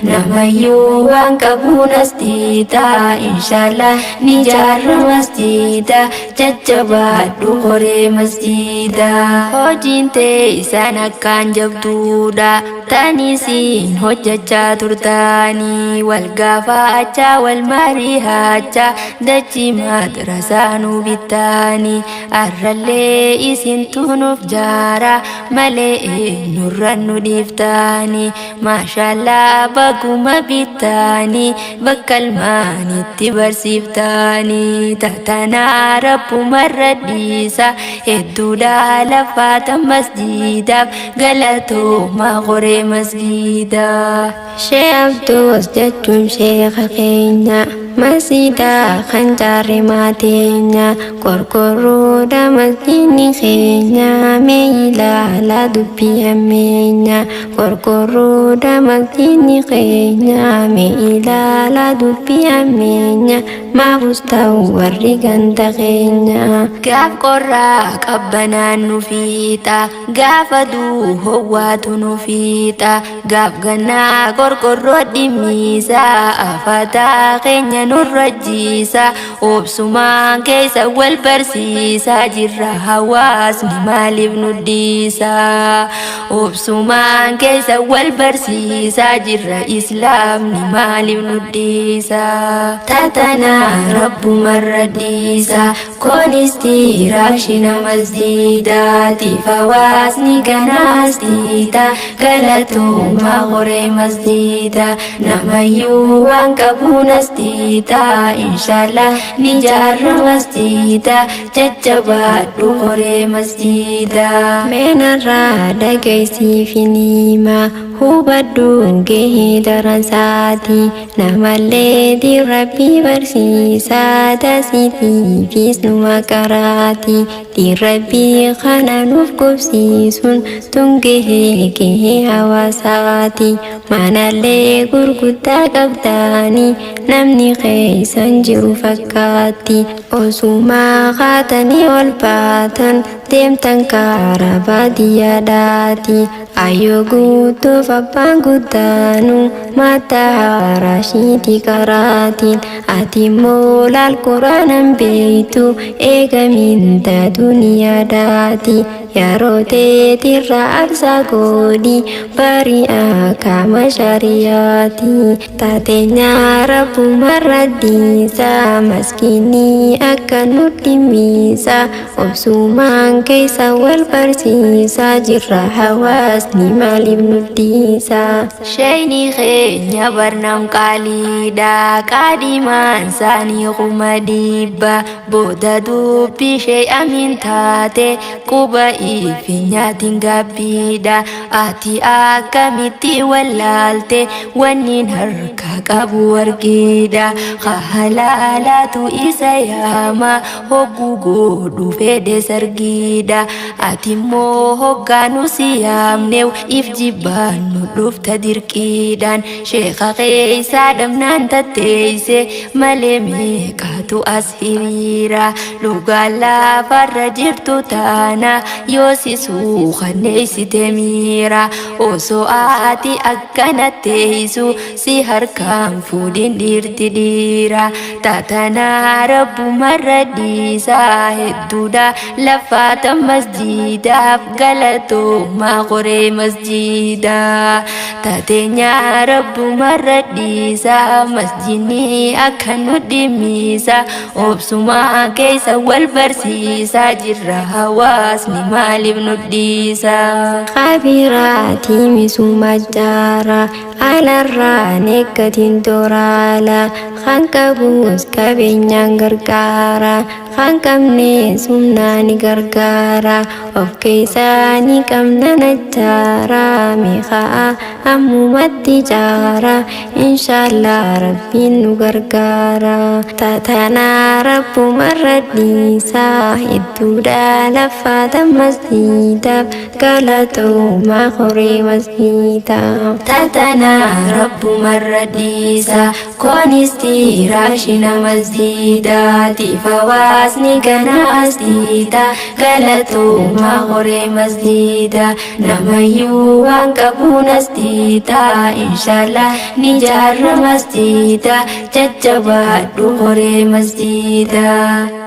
namayyuu waan qabuunas diida inshallah ni jaarra masjida jajjabaadhu horee masjida hojiin teessan akkaan jabduudha taanisiin hojjechaa turtaanii wal gaafachaa wal mari'achaa dachii madrasaa nu bittaanii arrallee isintu nuuf jaara malee eenyurran nu dhiiftaanii maashaallah baguma bittaanii bakka ilmaanitti barsiiftaanii tatanaa rabbumarra dhiisa hedduudha lafaata masjidaaf galatooma horee masjida Sheekh Abdoos jechuun sheekha keenya masjida kan jaarre maateenya qorqorroodha masjidni keenya mee ilaala dubbii ammeenya qorqorroodha masjidni keenya mee ilaala dubbii ammeenya maafus ta'u warri ganda keenya gaaf qorraa qabbanaan nu fiixa gaaf aduu howwaatu nu fiixa gaaf gannaa qorqorroo dhimmiisa afataa keenya nurra jiisa obsumaan keessa wal barsiisaa jirra hawaasni maaliif nu dhiisa obsumaan keessa wal barsiisaa jirra islaamni maaliif nu dhiisa tatanaa rabbumarra dhiisa koonistiiraakshina masjidaatiif hawaasni ganaas dhiita galatooma horee masjida namayyuu waan qabuunas dhiita inshallah ni jaarra masjida jajjabaadhu horee masjida meenarraa dhageessiifin hima hubadhuun gahee daransaati namallee dirrabbii barsiisaa taasitiifis numa qaraati dirrabbii kana nuuf gobsiisuun tun gahee hawaasaati manallee gurguddaa qabdaanii namni keessan jiru fakkaatti osumaa kaatanii ol baatan deemtan karaa baadiyyaadhaati ayyoo guutuuf abbaan guddaanu mataa rashiitii karaatiin ati immoo laal quraanan beektu eegaminta duniyaadhaati yeroo teetirra absaa godhi bari'aa kaama shariyaati taateenyaa rabbumarra dhiisa maskiinii akka nu dhimmiisa obsumaan keessa wal barsiisaa jirra hawaasni maaliif nu dhiisa sheeyni keenya barnam qaaliidha qaadimaan saanii kuma dhibba booda dubbii shee amin taate quba ifinyaatiin gaabbiidha ati akkamitti wallaalte wannin harka qabu wargiidha halaalaatu isa yaama hogguu godhu fedhe sargiidha ati immoo hoggaanu si yaamneew if jibbaan nu dhufta dirqiidhaan sheekha keeysaa dhabnaan tatteeyse malee meeqaatu as hiriira dhugaan lafarra jirtu taana yoosisuu kanneeysite miira osoo ati akkana teeysu si harkaan fuudhin dhiirti dhiira tatanaa rabbumarra dhiisaa hedduudha lafaata masjidaaf galatooma horee masjida tateenyaa rabbumarra dhiisaa masjidni akka nu dhimmiisa obsumaa keessa wal barsiisaa jirra hawaasni maaliif nu dhiisa khabiraati misuma jaara alarraa neekkatiin toraala kan qabuus qabeenyaan gargaara kan qabnees humnaan gargaara of keessaa ni qabna najjaara meeqaa ammumatti jaara inshallah rabbiin nu gargaara tatanaa rabbumarra dhiisaa hedduudha lafaata masjidaaf galatooma horee masjida tatana رب الرديسة كونستي راشنا مزديداتي فواسني كناس ديدا قالتو ما غري مزديدا نميو وانكبون استيدا إن شاء الله نجار مزديدا ججبات غري مزديدا